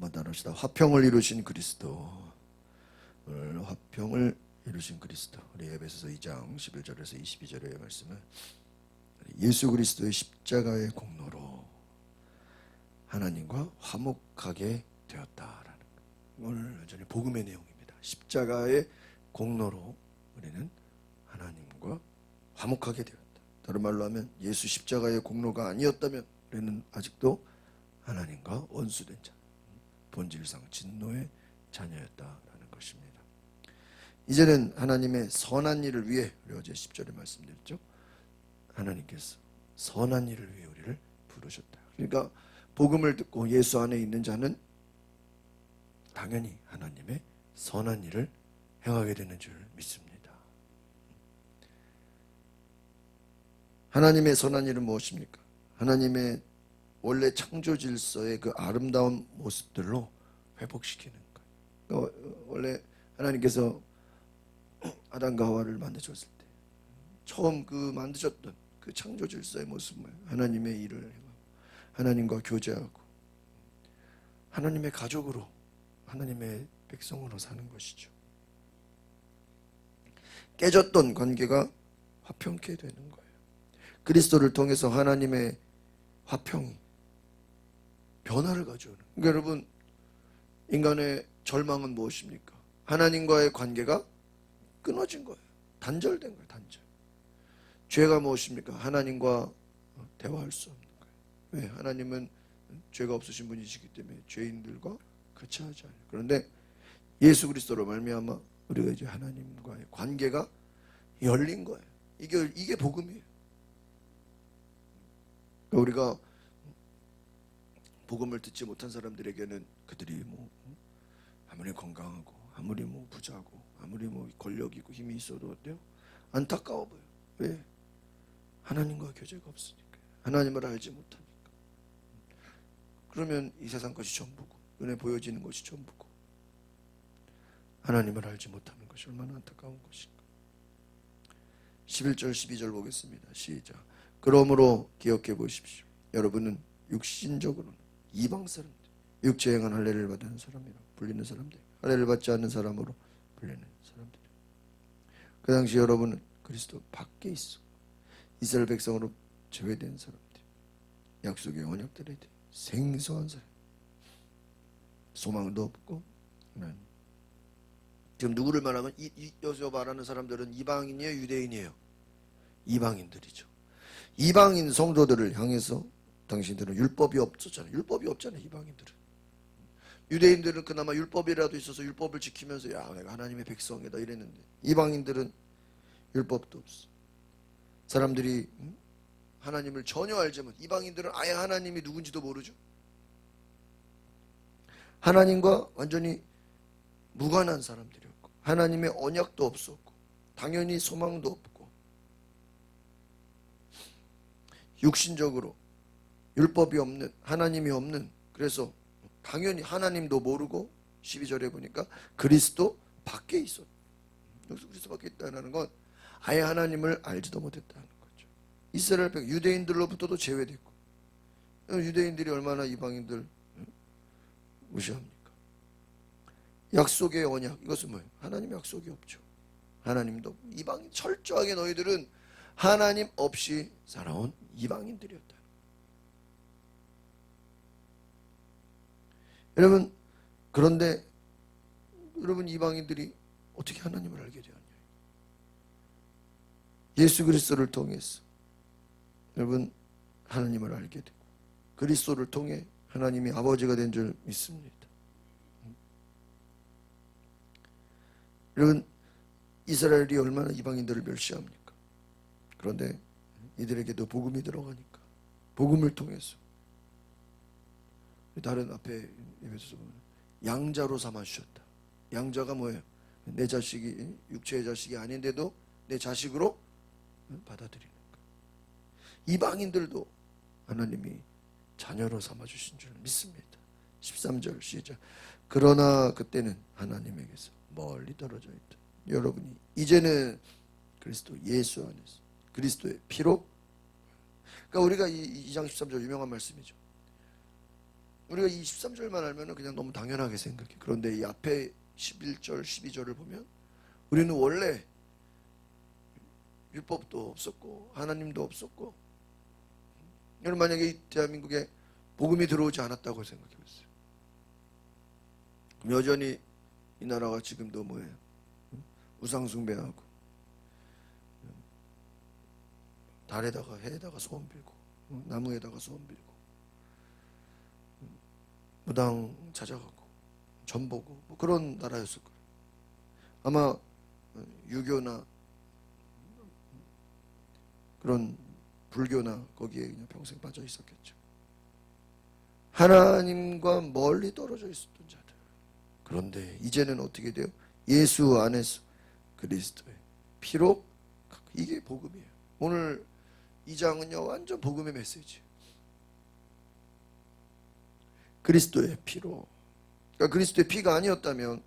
한번 나눕시다. 화평을 이루신 그리스도. 오늘 화평을 이루신 그리스도. 우리 에베소서 2장 11절에서 22절의 말씀은 예수 그리스도의 십자가의 공로로 하나님과 화목하게 되었다라는 것. 오늘 완전히 복음의 내용입니다. 십자가의 공로로 우리는 하나님과 화목하게 되었다. 다른 말로 하면 예수 십자가의 공로가 아니었다면 우리는 아직도 하나님과 원수된 자, 본질상 진노의 자녀였다라는 것입니다. 이제는 하나님의 선한 일을 위해, 우리 어제 10절에 말씀드렸죠. 하나님께서 선한 일을 위해 우리를 부르셨다. 그러니까 복음을 듣고 예수 안에 있는 자는 당연히 하나님의 선한 일을 행하게 되는 줄 믿습니다. 하나님의 선한 일은 무엇입니까? 하나님의 원래 창조 질서의 그 아름다운 모습들로 회복시키는 거예요. 그러니까 원래 하나님께서 아담과 하와를 만드셨을 때 처음 그 만드셨던 그 창조 질서의 모습을 하나님의 일을 행하고 하나님과 교제하고 하나님의 가족으로, 하나님의 백성으로 사는 것이죠. 깨졌던 관계가 화평케 되는 거예요. 그리스도를 통해서 하나님의 화평이 변화를 가져오는. 그러니까 여러분, 인간의 절망은 무엇입니까? 하나님과의 관계가 끊어진 거예요. 단절된 거예요. 단절. 죄가 무엇입니까? 하나님과 대화할 수 없는 거예요. 왜? 하나님은 죄가 없으신 분이시기 때문에 죄인들과 같이 하지 않아요. 그런데 예수 그리스도로 말미암아 우리가 이제 하나님과의 관계가 열린 거예요. 이게 복음이에요. 우리가 복음을 듣지 못한 사람들에게는 그들이 아무리 건강하고 아무리 부자고 아무리 권력이고 힘이 있어도 어때요? 안타까워 보여요. 왜? 하나님과 교제가 없으니까. 하나님을 알지 못하니까. 그러면 이 세상 것이 전부고 눈에 보여지는 것이 전부고 하나님을 알지 못하는 것이 얼마나 안타까운 것인가. 11절 12절 보겠습니다. 시작. 그러므로 기억해 보십시오. 여러분은 육신적으로는 이방 사람들, 육체 행한 할례를 받은 사람이라 불리는 사람들, 할례를 받지 않는 사람으로 불리는 사람들. 그 당시 여러분은 그리스도 밖에 있어. 이스라엘 백성으로 제외된 사람들, 약속의 언약들에 대해 생소한 사람, 소망도 없고. 지금 누구를 말하면 여기서 말하는 사람들은 이방인이에요, 유대인이에요? 이방인들이죠. 이방인 성도들을 향해서 당신들은 율법이 없었잖아요. 율법이 없잖아요, 이방인들은. 유대인들은 그나마 율법이라도 있어서 율법을 지키면서 야, 내가 하나님의 백성이다 이랬는데 이방인들은 율법도 없어. 사람들이 하나님을 전혀 알지 못. 이방인들은 아예 하나님이 누군지도 모르죠. 하나님과 완전히 무관한 사람들이었고 하나님의 언약도 없었고 당연히 소망도 없고 육신적으로 율법이 없는, 하나님이 없는, 그래서 당연히 하나님도 모르고 12절에 보니까 그리스도 밖에 있었다. 여기서 그리스도 밖에 있다는 건 아예 하나님을 알지도 못했다는 거죠. 이스라엘 백 유대인들로부터도 제외됐고. 유대인들이 얼마나 이방인들 무시합니까? 약속의 언약, 이것은 뭐예요? 하나님의 약속이 없죠. 하나님도 이방인, 철저하게 너희들은 하나님 없이 살아온 이방인들이었다. 여러분, 그런데 여러분 이방인들이 어떻게 하나님을 알게 되었냐? 예수 그리스도를 통해서 여러분 하나님을 알게 되고 그리스도를 통해 하나님이 아버지가 된 줄 믿습니다. 여러분, 이스라엘이 얼마나 이방인들을 멸시합니까? 그런데 이들에게도 복음이 들어가니까 복음을 통해서 다른 앞에 에베소서 보면 양자로 삼아 주셨다. 양자가 뭐예요? 내 자식이 육체의 자식이 아닌데도 내 자식으로 받아들이는 거예요. 이방인들도 하나님이 자녀로 삼아 주신 줄 믿습니다. 13절 시작. 그러나 그때는 하나님에게서 멀리 떨어져 있다. 여러분이 이제는 그리스도 예수 안에서 그리스도의 피로, 그러니까 우리가 이 2장 13절 유명한 말씀이죠. 우리가 이 13절만 알면 그냥 너무 당연하게 생각해. 그런데 이 앞에 11절, 12절을 보면 우리는 원래 율법도 없었고 하나님도 없었고, 여러분 만약에 이 대한민국에 복음이 들어오지 않았다고 생각해 보세요. 그럼 여전히 이 나라가 지금도 뭐예요? 우상 숭배하고 달에다가 해에다가 소원 빌고 나무에다가 소원 빌고 무당 찾아가고 전 보고 뭐 그런 나라였을 거예요. 아마 유교나 그런 불교나 거기에 그냥 평생 빠져 있었겠죠. 하나님과 멀리 떨어져 있었던 자들. 그런데 이제는 어떻게 돼요? 예수 안에서 그리스도의 피로, 이게 복음이에요. 오늘 이 장은요 완전 복음의 메시지. 그리스도의 피로. 그러니까 그리스도의 피가 아니었다면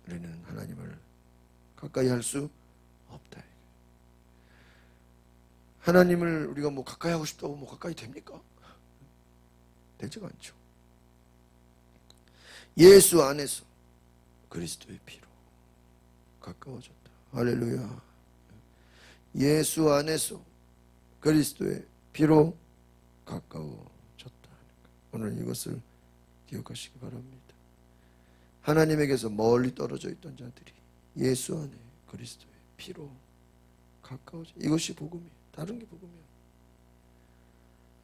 우리는 하나님을 가까이 할 수 없다. 하나님을 우리가 뭐 가까이 하고 싶다고 뭐 가까이 됩니까? 되지가 않죠. 예수 안에서 그리스도의 피로 가까워졌다. 할렐루야. 예수 안에서 그리스도의 피로 가까워졌다. 오늘 이것을 기억하시기 바랍니다. 하나님에게서 멀리 떨어져 있던 자들이 예수 안에 그리스도의 피로 가까워져. 이것이 복음이에요. 다른 게 복음이에요.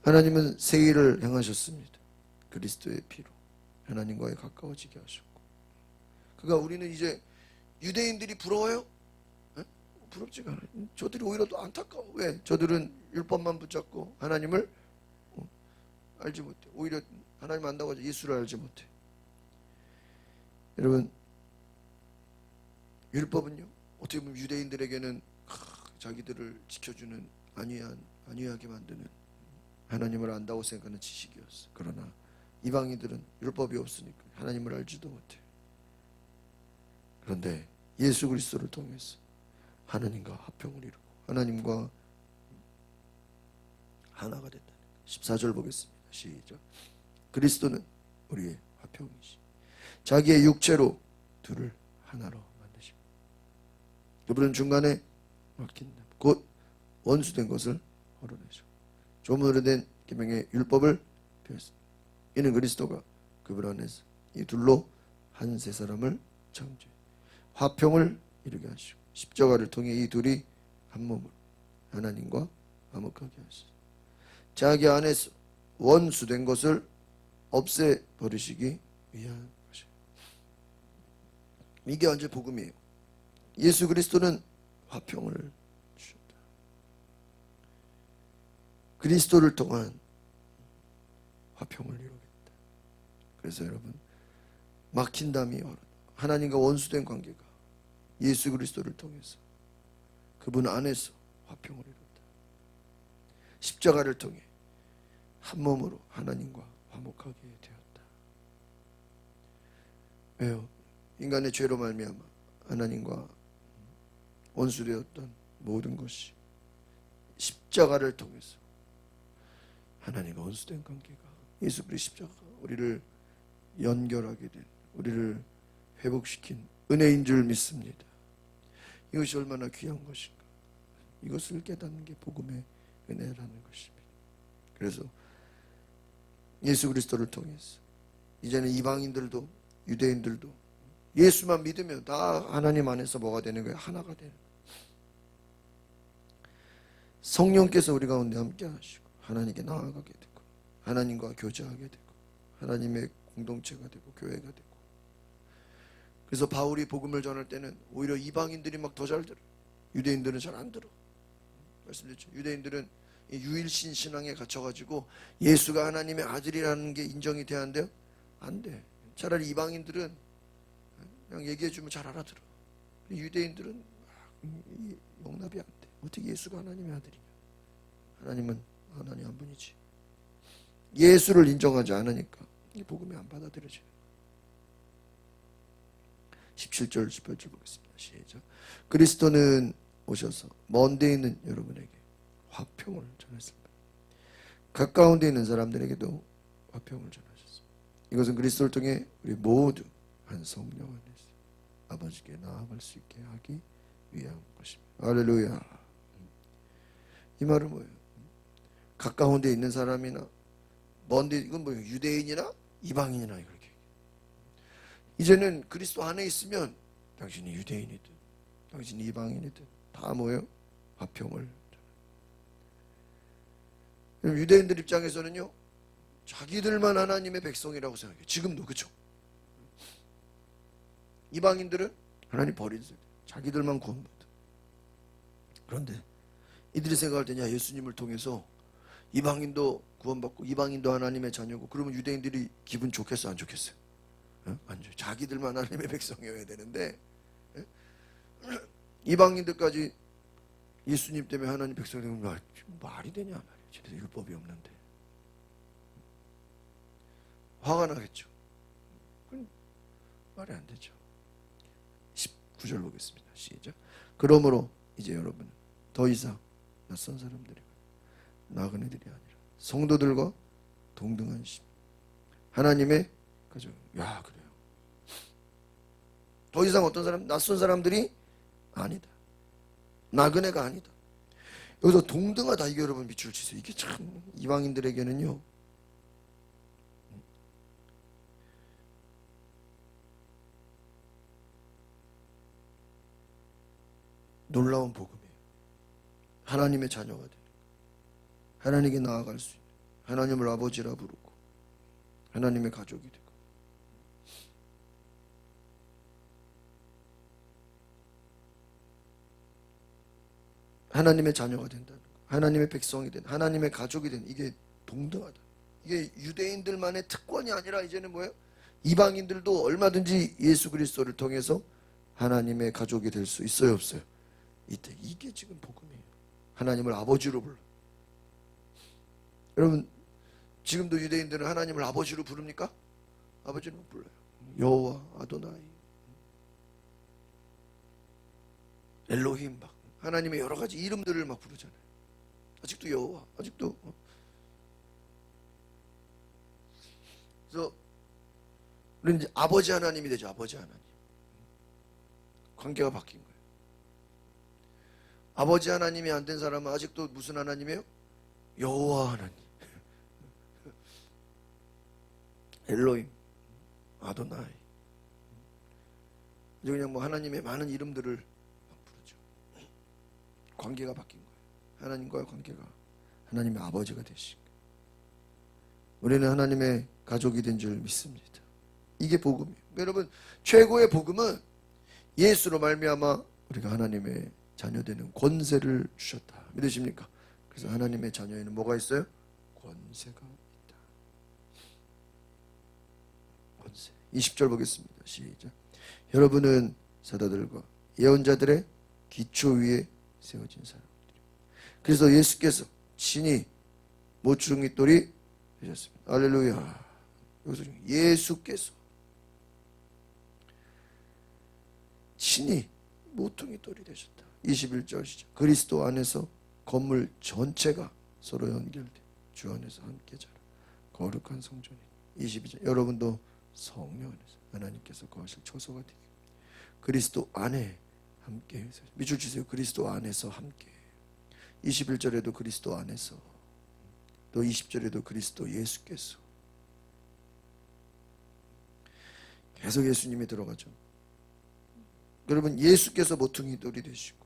하나님은 새 일을 행하셨습니다. 그리스도의 피로 하나님과의 가까워지게 하셨고. 그러니까 우리는 이제 유대인들이 부러워요? 에? 부럽지가 않아요. 저들이 오히려 더 안타까워. 왜? 저들은 율법만 붙잡고 하나님을 알지 못해. 오히려 하나님 안다고 하죠. 예수를 알지 못해. 여러분, 율법은요 어떻게 보면 유대인들에게는 자기들을 지켜주는 안위하게 만드는 하나님을 안다고 생각하는 지식이었어. 그러나 이방인들은 율법이 없으니까 하나님을 알지도 못해. 그런데 예수 그리스도를 통해서 하나님과 화평을 이루고 하나님과 하나가 됐다. 14절 보겠습니다. 시작. 그리스도는 우리의 화평이시 자기의 육체로 둘을 하나로 만드십니다. 그분은 중간에 막힌다. 곧 원수된 것을 헐어내시고 좀 오래된 계명의 율법을 펴었습니다. 이는 그리스도가 그분 안에서 이 둘로 한 세 사람을 창조해 화평을 이루게 하시고 십자가를 통해 이 둘이 한 몸으로 하나님과 화목하게 하시고 자기 안에서 원수된 것을 없애버리시기 위한 것이에요. 이게 완전 복음이에요. 예수 그리스도는 화평을 주셨다. 그리스도를 통한 화평을 이루겠다. 그래서 여러분 막힌 담이 하나님과 원수된 관계가 예수 그리스도를 통해서 그분 안에서 화평을 이뤘다. 십자가를 통해 한 몸으로 하나님과 화목하게 되었다. 왜요? 인간의 죄로 말미암아 하나님과 원수되었던 모든 것이 십자가를 통해서 하나님과 원수된 관계가 예수 그리스도 십자가가 우리를 연결하게 된, 우리를 회복시킨 은혜인 줄 믿습니다. 이것이 얼마나 귀한 것인가. 이것을 깨닫는 게 복음의 은혜라는 것입니다. 그래서 예수 그리스도를 통해서 이제는 이방인들도 유대인들도 예수만 믿으면 다 하나님 안에서 뭐가 되는 거예요? 하나가 되는 거예요. 성령께서 우리 가운데 함께 하시고 하나님께 나아가게 되고 하나님과 교제하게 되고 하나님의 공동체가 되고 교회가 되고. 그래서 바울이 복음을 전할 때는 오히려 이방인들이 막 더 잘 들어요. 유대인들은 잘 안 들어. 말씀드렸죠. 유대인들은 유일신 신앙에 갇혀가지고 예수가 하나님의 아들이라는 게 인정이 돼야 한대요? 안 돼. 차라리 이방인들은 그냥 얘기해주면 잘 알아들어. 유대인들은 용납이 안 돼. 어떻게 예수가 하나님의 아들이냐. 하나님은 하나님 한 분이지. 예수를 인정하지 않으니까 이 복음이 안 받아들여져요. 17절 18절 보겠습니다. 시작. 그리스도는 오셔서 먼 데 있는 여러분에게 화평을 전했습니다. 가까운 데 있는 사람들에게도 화평을 전하셨습니다. 이것은 그리스도를 통해 우리 모두 한 성령 안에서 아버지께 나아갈 수 있게 하기 위한 것입니다. 할렐루야. 이 말은 뭐예요? 가까운 데 있는 사람이나 먼데, 이건 뭐예요? 유대인이나 이방인이나 그렇게. 이제는 그리스도 안에 있으면 당신이 유대인이든 당신이 이방인이든 다 뭐예요? 화평을. 유대인들 입장에서는요, 자기들만 하나님의 백성이라고 생각해요. 지금도. 그렇죠? 이방인들은 하나님 버린 세대, 자기들만 구원받아. 그런데 이들이 생각할 때냐, 예수님을 통해서 이방인도 구원받고 이방인도 하나님의 자녀고, 그러면 유대인들이 기분 좋겠어 안 좋겠어요? 안 좋아요. 자기들만 하나님의 백성이어야 되는데 이방인들까지 예수님 때문에 하나님 백성이 되면 말이 되냐 말이야. 쟤네들 율법이 없는데. 화가 나겠죠. 그건 말이 안 되죠. 19절 보겠습니다. 시작. 그러므로 이제 여러분은 더 이상 낯선 사람들이 나그네들이 아니라 성도들과 동등한 심, 하나님의 가족. 야, 그래요. 더 이상 어떤 사람, 낯선 사람들이 아니다. 나그네가 아니다. 여기서 동등하다, 이게 여러분 밑줄 치세요. 이게 참 이방인들에게는요, 놀라운 복음이에요. 하나님의 자녀가 되는, 하나님께 나아갈 수 있는, 하나님을 아버지라 부르고 하나님의 가족이 되고, 하나님의 자녀가 된다는 거, 하나님의 백성이 된, 하나님의 가족이 된, 이게 동등하다. 이게 유대인들만의 특권이 아니라 이제는 뭐예요? 이방인들도 얼마든지 예수 그리스도를 통해서 하나님의 가족이 될 수 있어요, 없어요? 이때. 이게 지금 복음이에요. 하나님을 아버지로 불러. 여러분, 지금도 유대인들은 하나님을 아버지로 부릅니까? 아버지로 못 불러요. 여호와, 아도나이, 엘로힘, 막 하나님의 여러 가지 이름들을 막 부르잖아요. 아직도 여호와, 아직도. 그래서 우리는 이제 아버지 하나님이 되죠. 아버지 하나님. 관계가 바뀐 거예요. 아버지 하나님이 안 된 사람은 아직도 무슨 하나님이에요? 여호와 하나님, 엘로힘, 아도나이. 이제 그냥 뭐 하나님의 많은 이름들을 막 부르죠. 관계가 바뀐 거예요. 하나님과의 관계가 하나님의 아버지가 되신 거예요. 우리는 하나님의 가족이 된 줄 믿습니다. 이게 복음이에요. 여러분, 최고의 복음은 예수로 말미암아 우리가 하나님의 자녀되는 권세를 주셨다. 믿으십니까? 그래서 하나님의 자녀에는 뭐가 있어요? 권세가 있다. 권세. 20절 보겠습니다. 시작. 여러분은 사도들과 예언자들의 기초 위에 세워진 사람들이에요. 그래서 예수께서 친히 모퉁이 돌이 되셨습니다. 할렐루야. 여기서 예수께서 친히 모퉁이 돌이 되셨다. 21절 시작. 그리스도 안에서 건물 전체가 서로 연결돼 주 안에서 함께 자라 거룩한 성전이. 22절. 여러분도 성령 안에서 하나님께서 거하실 초소가 되기. 그리스도 안에 함께. 밑줄 치세요. 그리스도 안에서 함께. 21절에도 그리스도 안에서, 또 20절에도 그리스도 예수께서. 계속 예수님이 들어가죠. 여러분, 예수께서 모퉁이 돌이 되시고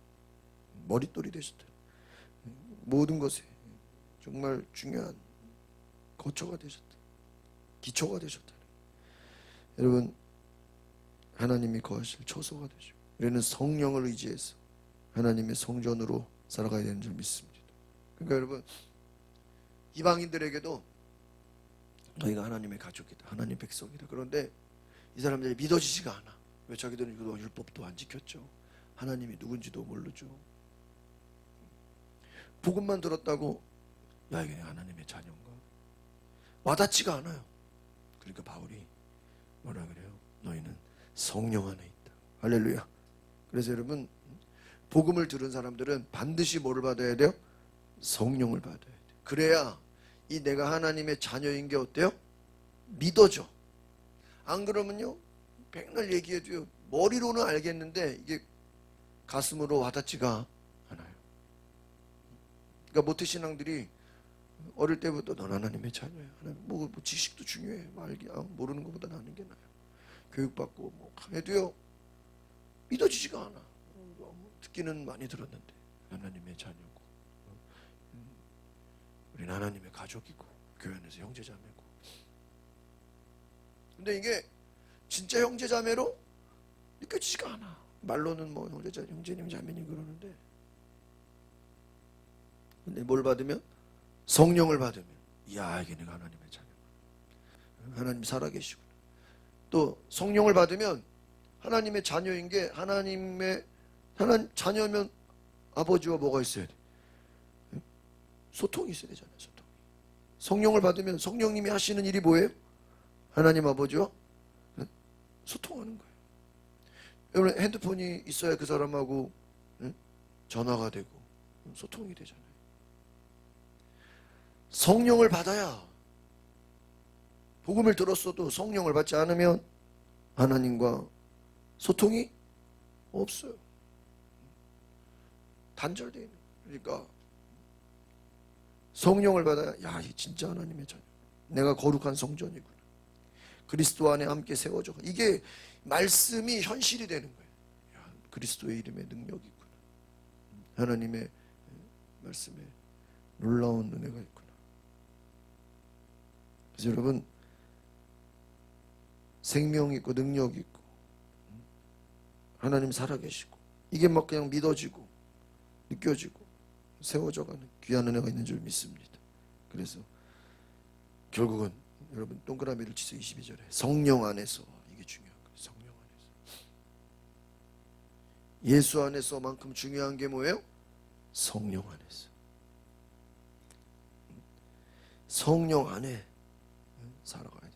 머릿돌이 되셨다. 모든 것에 정말 중요한 거처가 되셨다. 기초가 되셨다. 여러분, 하나님이 거하실 초소가 되시고 우리는 성령을 의지해서 하나님의 성전으로 살아가야 되는 줄 믿습니다. 그러니까 여러분, 이방인들에게도 너희가 하나님의 가족이다, 하나님의 백성이다. 그런데 이 사람들이 믿어지지가 않아. 왜? 자기들은 이거 율법도 안 지켰죠. 하나님이 누군지도 모르죠. 복음만 들었다고 야, 이게 하나님의 자녀인가? 와닿지가 않아요. 그러니까 바울이 뭐라 그래요? 너희는 성령 안에 있다. 할렐루야. 그래서 여러분, 복음을 들은 사람들은 반드시 뭐를 받아야 돼요? 성령을 받아야 돼요. 그래야 이 내가 하나님의 자녀인 게 어때요? 믿어져. 안 그러면요 백날 얘기해도요 머리로는 알겠는데 이게 가슴으로 와닿지가 않아요. 그러니까 모태신앙들이 어릴 때부터 넌 하나님의 자녀야. 뭐 지식도 중요해. 모르는 것보다 아는 게 나아요. 교육받고 뭐 해도요 믿어지지가 않아. 듣기는 많이 들었는데 하나님의 자녀고 우리는 하나님의 가족이고 교회 안에서 형제자매고. 근데 이게 진짜 형제자매로 느껴지지가 않아. 말로는 뭐 형제님 자매님 그러는데, 근데 뭘 받으면 성령을 받으면 이야 이게 내가 하나님의 자녀. 하나님 살아계시구나. 또 성령을 받으면 하나님의 자녀인 게 하나님 자녀면 아버지와 뭐가 있어야 돼? 소통이 있어야 되잖아요. 소통. 성령을 받으면 성령님이 하시는 일이 뭐예요? 하나님 아버지와 소통하는 거예요. 여러분 핸드폰이 있어야 그 사람하고 전화가 되고 소통이 되잖아요. 성령을 받아야, 복음을 들었어도 성령을 받지 않으면 하나님과 소통이 없어요. 단절되어 있는. 그러니까 성령을 받아야 야, 이 진짜 하나님의 자녀. 내가 거룩한 성전이구나. 그리스도 안에 함께 세워져. 이게 말씀이 현실이 되는 거예요. 야, 그리스도의 이름에 능력이 있구나. 하나님의 말씀에 놀라운 은혜가 있구나. 그래서 여러분 생명이 있고 능력이 있고 하나님 살아계시고 이게 막 그냥 믿어지고 느껴지고 세워져가는 귀한 은혜가 있는 줄 믿습니다. 그래서 결국은 여러분 동그라미를 치세요. 22절에 성령 안에서, 이게 중요한 거예요. 성령 안에서. 예수 안에서만큼 중요한 게 뭐예요? 성령 안에서. 성령 안에 살아가야 된다.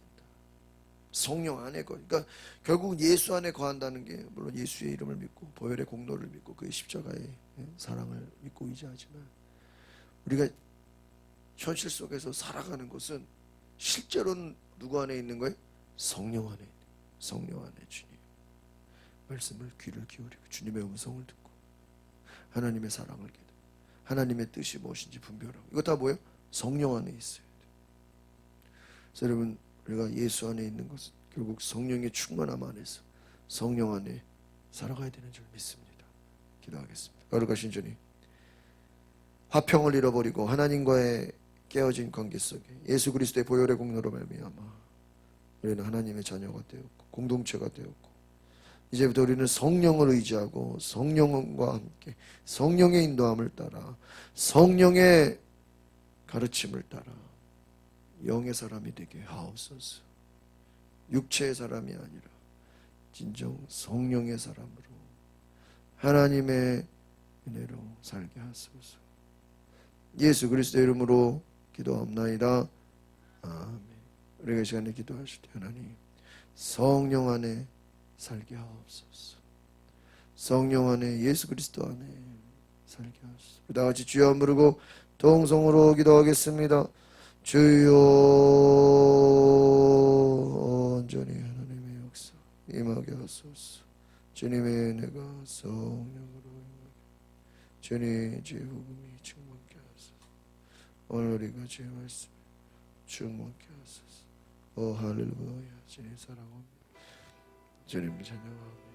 성령 안에 그러니까 결국은 예수 안에 거한다는 게, 물론 예수의 이름을 믿고 보혈의 공로를 믿고 그의 십자가의 사랑을 믿고 의지하지만, 우리가 현실 속에서 살아가는 것은 실제로는 누구 안에 있는 거예요? 성령 안에 있는 거예요. 성령 안에 주님 말씀을 귀를 기울이고 주님의 음성을 듣고 하나님의 사랑을 깨닫고 하나님의 뜻이 무엇인지 분별하고, 이거 다 뭐예요? 성령 안에 있어야 돼요. 그래서 여러분 우리가 예수 안에 있는 것은 결국 성령의 충만함 안에서 성령 안에 살아가야 되는 줄 믿습니다. 기도하겠습니다. 거룩하신 주님, 화평을 잃어버리고 하나님과의 깨어진 관계 속에 예수 그리스도의 보혈의 공로로 말미암아 우리는 하나님의 자녀가 되었고 공동체가 되었고, 이제부터 우리는 성령을 의지하고 성령과 함께 성령의 인도함을 따라 성령의 가르침을 따라 영의 사람이 되게 하옵소서. 육체의 사람이 아니라 진정 성령의 사람으로 하나님의 은혜로 살게 하소서. 예수 그리스도의 이름으로 기도합나이다. 아멘. 우리가 이 시간에 기도하실 때 하나님 성령 안에 살게 하옵소서. 성령 안에, 예수 그리스도 안에 살게 하옵소서. 다 같이 주여 부르고 동성으로 기도하겠습니다. 주여, 온전히 하나님의 역사 임하게 하소서. 주님의 은혜가 성령으로 임하게, 주님 주의 복음이 충만케 하소서. 오늘 우리가 주의 말씀에 충만케 하소서. 오 할렐루야. 주님 사랑합니다. 주님 찬양합니다.